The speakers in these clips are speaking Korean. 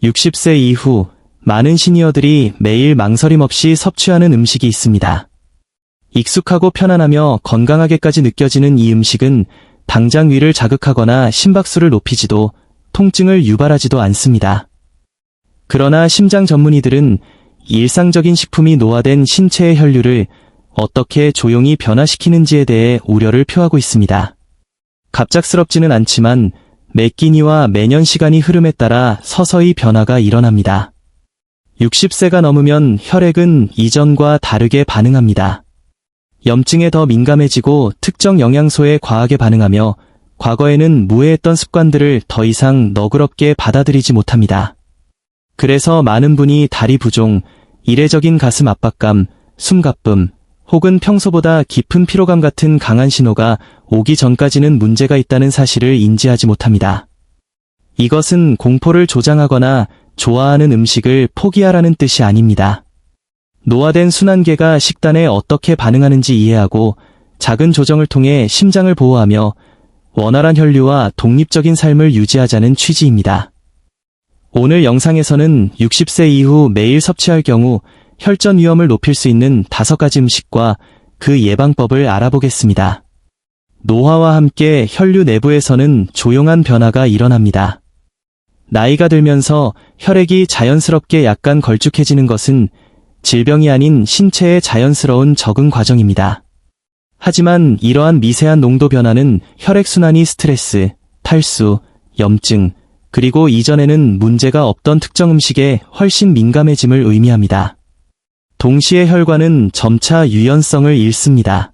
60세 이후 많은 시니어들이 매일 망설임 없이 섭취하는 음식이 있습니다. 익숙하고 편안하며 건강하게까지 느껴지는 이 음식은 당장 위를 자극하거나 심박수를 높이지도 통증을 유발하지도 않습니다. 그러나 심장 전문의들은 일상적인 식품이 노화된 신체의 혈류를 어떻게 조용히 변화시키는지에 대해 우려를 표하고 있습니다. 갑작스럽지는 않지만 매 끼니와 매년 시간이 흐름에 따라 서서히 변화가 일어납니다. 60세가 넘으면 혈액은 이전과 다르게 반응합니다. 염증에 더 민감해지고 특정 영양소에 과하게 반응하며 과거에는 무해했던 습관들을 더 이상 너그럽게 받아들이지 못합니다. 그래서 많은 분이 다리 부종, 이례적인 가슴 압박감, 숨가쁨, 혹은 평소보다 깊은 피로감 같은 강한 신호가 오기 전까지는 문제가 있다는 사실을 인지하지 못합니다. 이것은 공포를 조장하거나 좋아하는 음식을 포기하라는 뜻이 아닙니다. 노화된 순환계가 식단에 어떻게 반응하는지 이해하고 작은 조정을 통해 심장을 보호하며 원활한 혈류와 독립적인 삶을 유지하자는 취지입니다. 오늘 영상에서는 60세 이후 매일 섭취할 경우 혈전 위험을 높일 수 있는 5가지 음식과 그 예방법을 알아보겠습니다. 노화와 함께 혈류 내부에서는 조용한 변화가 일어납니다. 나이가 들면서 혈액이 자연스럽게 약간 걸쭉해지는 것은 질병이 아닌 신체의 자연스러운 적응 과정입니다. 하지만 이러한 미세한 농도 변화는 혈액순환이 스트레스, 탈수, 염증, 그리고 이전에는 문제가 없던 특정 음식에 훨씬 민감해짐을 의미합니다. 동시에 혈관은 점차 유연성을 잃습니다.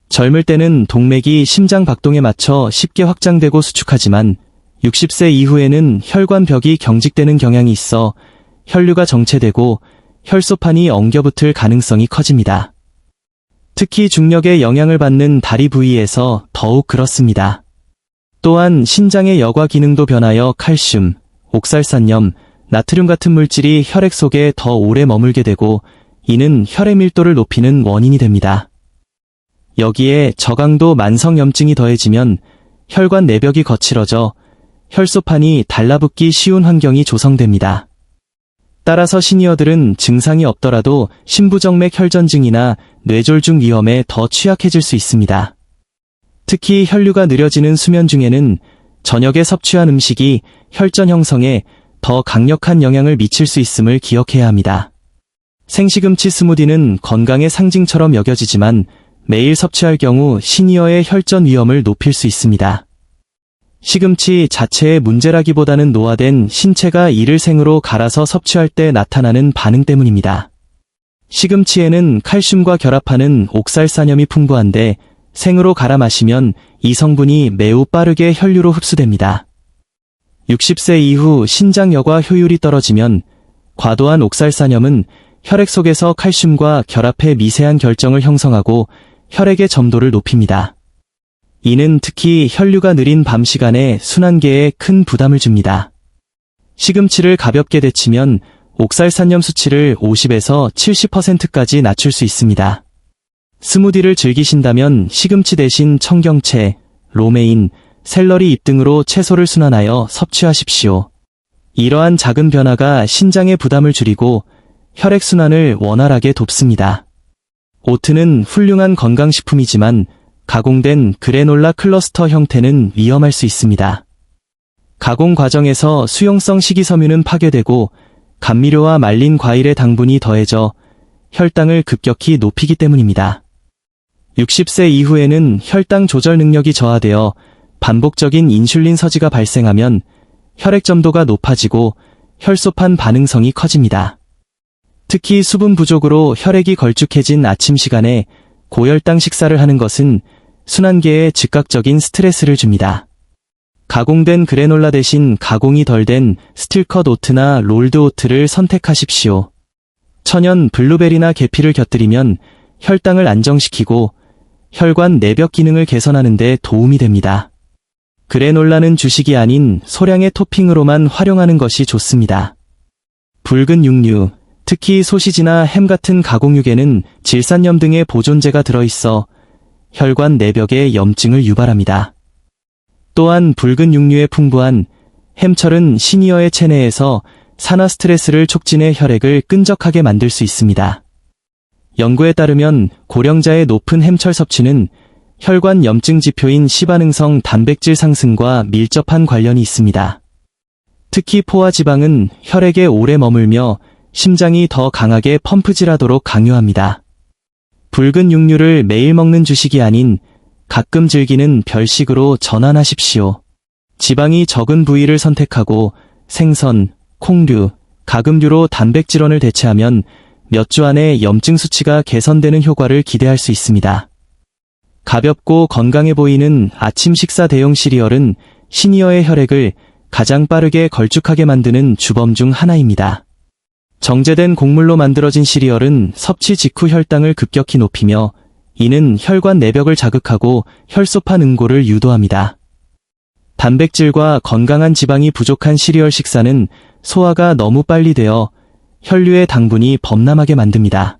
젊을 때는 동맥이 심장 박동에 맞춰 쉽게 확장되고 수축하지만 60세 이후에는 혈관벽이 경직되는 경향이 있어 혈류가 정체되고 혈소판이 엉겨붙을 가능성이 커집니다. 특히 중력의 영향을 받는 다리 부위에서 더욱 그렇습니다. 또한 신장의 여과 기능도 변하여 칼슘, 옥살산염, 나트륨 같은 물질이 혈액 속에 더 오래 머물게 되고 이는 혈액 밀도를 높이는 원인이 됩니다. 여기에 저강도 만성염증이 더해지면 혈관 내벽이 거칠어져 혈소판이 달라붙기 쉬운 환경이 조성됩니다. 따라서 시니어들은 증상이 없더라도 심부정맥 혈전증이나 뇌졸중 위험에 더 취약해질 수 있습니다. 특히 혈류가 느려지는 수면 중에는 저녁에 섭취한 음식이 혈전 형성에 더 강력한 영향을 미칠 수 있음을 기억해야 합니다. 생시금치 스무디는 건강의 상징처럼 여겨지지만 매일 섭취할 경우 시니어의 혈전 위험을 높일 수 있습니다. 시금치 자체의 문제라기보다는 노화된 신체가 이를 생으로 갈아서 섭취할 때 나타나는 반응 때문입니다. 시금치에는 칼슘과 결합하는 옥살산염이 풍부한데 생으로 갈아 마시면 이 성분이 매우 빠르게 혈류로 흡수됩니다. 60세 이후 신장 여과 효율이 떨어지면 과도한 옥살산염은 혈액 속에서 칼슘과 결합해 미세한 결정을 형성하고 혈액의 점도를 높입니다. 이는 특히 혈류가 느린 밤 시간에 순환계에 큰 부담을 줍니다. 시금치를 가볍게 데치면 옥살산염 수치를 50에서 70%까지 낮출 수 있습니다. 스무디를 즐기신다면 시금치 대신 청경채, 로메인, 샐러리 잎 등으로 채소를 순환하여 섭취하십시오. 이러한 작은 변화가 신장의 부담을 줄이고 혈액순환을 원활하게 돕습니다. 오트는 훌륭한 건강식품이지만 가공된 그래놀라 클러스터 형태는 위험할 수 있습니다. 가공 과정에서 수용성 식이섬유는 파괴되고 감미료와 말린 과일의 당분이 더해져 혈당을 급격히 높이기 때문입니다. 60세 이후에는 혈당 조절 능력이 저하되어 반복적인 인슐린 서지가 발생하면 혈액 점도가 높아지고 혈소판 반응성이 커집니다. 특히 수분 부족으로 혈액이 걸쭉해진 아침 시간에 고혈당 식사를 하는 것은 순환계에 즉각적인 스트레스를 줍니다. 가공된 그래놀라 대신 가공이 덜 된 스틸컷 오트나 롤드 오트를 선택하십시오. 천연 블루베리나 계피를 곁들이면 혈당을 안정시키고 혈관 내벽 기능을 개선하는 데 도움이 됩니다. 그래놀라는 주식이 아닌 소량의 토핑으로만 활용하는 것이 좋습니다. 붉은 육류, 특히 소시지나 햄 같은 가공육에는 질산염 등의 보존제가 들어있어 혈관 내벽에 염증을 유발합니다. 또한 붉은 육류에 풍부한 햄철은 시니어의 체내에서 산화 스트레스를 촉진해 혈액을 끈적하게 만들 수 있습니다. 연구에 따르면 고령자의 높은 햄철 섭취는 혈관 염증 지표인 시반응성 단백질 상승과 밀접한 관련이 있습니다. 특히 포화 지방은 혈액에 오래 머물며 심장이 더 강하게 펌프질하도록 강요합니다. 붉은 육류를 매일 먹는 주식이 아닌 가끔 즐기는 별식으로 전환하십시오. 지방이 적은 부위를 선택하고 생선, 콩류, 가금류로 단백질원을 대체하면 몇 주 안에 염증 수치가 개선되는 효과를 기대할 수 있습니다. 가볍고 건강해 보이는 아침 식사 대용 시리얼은 시니어의 혈액을 가장 빠르게 걸쭉하게 만드는 주범 중 하나입니다. 정제된 곡물로 만들어진 시리얼은 섭취 직후 혈당을 급격히 높이며 이는 혈관 내벽을 자극하고 혈소판 응고를 유도합니다. 단백질과 건강한 지방이 부족한 시리얼 식사는 소화가 너무 빨리 되어 혈류의 당분이 범람하게 만듭니다.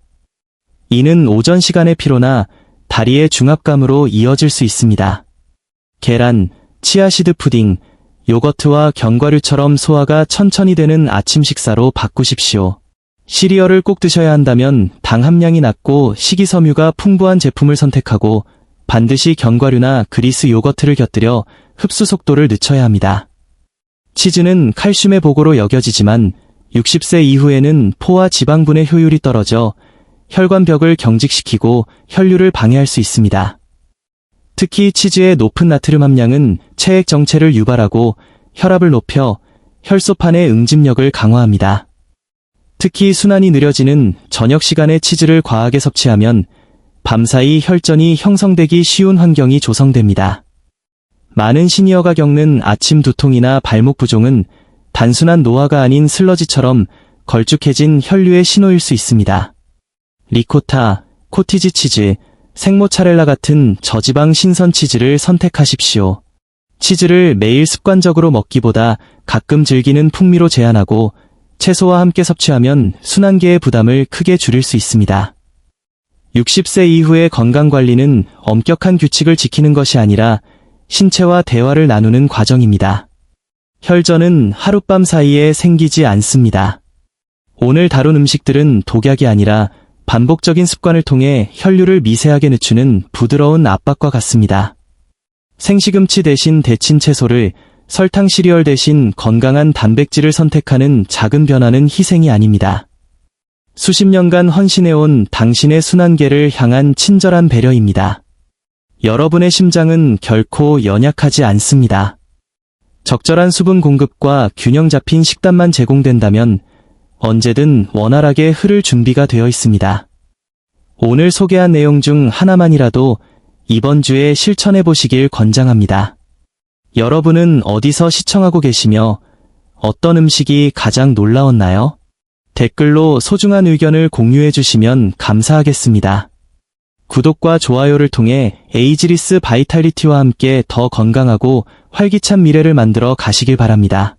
이는 오전 시간의 피로나 다리의 중압감으로 이어질 수 있습니다. 계란, 치아시드 푸딩, 요거트와 견과류처럼 소화가 천천히 되는 아침 식사로 바꾸십시오. 시리얼을 꼭 드셔야 한다면 당 함량이 낮고 식이섬유가 풍부한 제품을 선택하고 반드시 견과류나 그리스 요거트를 곁들여 흡수 속도를 늦춰야 합니다. 치즈는 칼슘의 보고로 여겨지지만 60세 이후에는 포화 지방분의 효율이 떨어져 혈관벽을 경직시키고 혈류를 방해할 수 있습니다. 특히 치즈의 높은 나트륨 함량은 체액 정체를 유발하고 혈압을 높여 혈소판의 응집력을 강화합니다. 특히 순환이 느려지는 저녁 시간에 치즈를 과하게 섭취하면 밤사이 혈전이 형성되기 쉬운 환경이 조성됩니다. 많은 시니어가 겪는 아침 두통이나 발목 부종은 단순한 노화가 아닌 슬러지처럼 걸쭉해진 혈류의 신호일 수 있습니다. 리코타, 코티지 치즈, 생모차렐라 같은 저지방 신선 치즈를 선택하십시오. 치즈를 매일 습관적으로 먹기보다 가끔 즐기는 풍미로 제한하고 채소와 함께 섭취하면 순환계의 부담을 크게 줄일 수 있습니다. 60세 이후의 건강관리는 엄격한 규칙을 지키는 것이 아니라 신체와 대화를 나누는 과정입니다. 혈전은 하룻밤 사이에 생기지 않습니다. 오늘 다룬 음식들은 독약이 아니라 반복적인 습관을 통해 혈류를 미세하게 늦추는 부드러운 압박과 같습니다. 생시금치 대신 데친 채소를, 설탕 시리얼 대신 건강한 단백질을 선택하는 작은 변화는 희생이 아닙니다. 수십 년간 헌신해온 당신의 순환계를 향한 친절한 배려입니다. 여러분의 심장은 결코 연약하지 않습니다. 적절한 수분 공급과 균형 잡힌 식단만 제공된다면 언제든 원활하게 흐를 준비가 되어 있습니다. 오늘 소개한 내용 중 하나만이라도 이번 주에 실천해 보시길 권장합니다. 여러분은 어디서 시청하고 계시며 어떤 음식이 가장 놀라웠나요? 댓글로 소중한 의견을 공유해 주시면 감사하겠습니다. 구독과 좋아요를 통해 에이지리스 바이탈리티와 함께 더 건강하고 활기찬 미래를 만들어 가시길 바랍니다.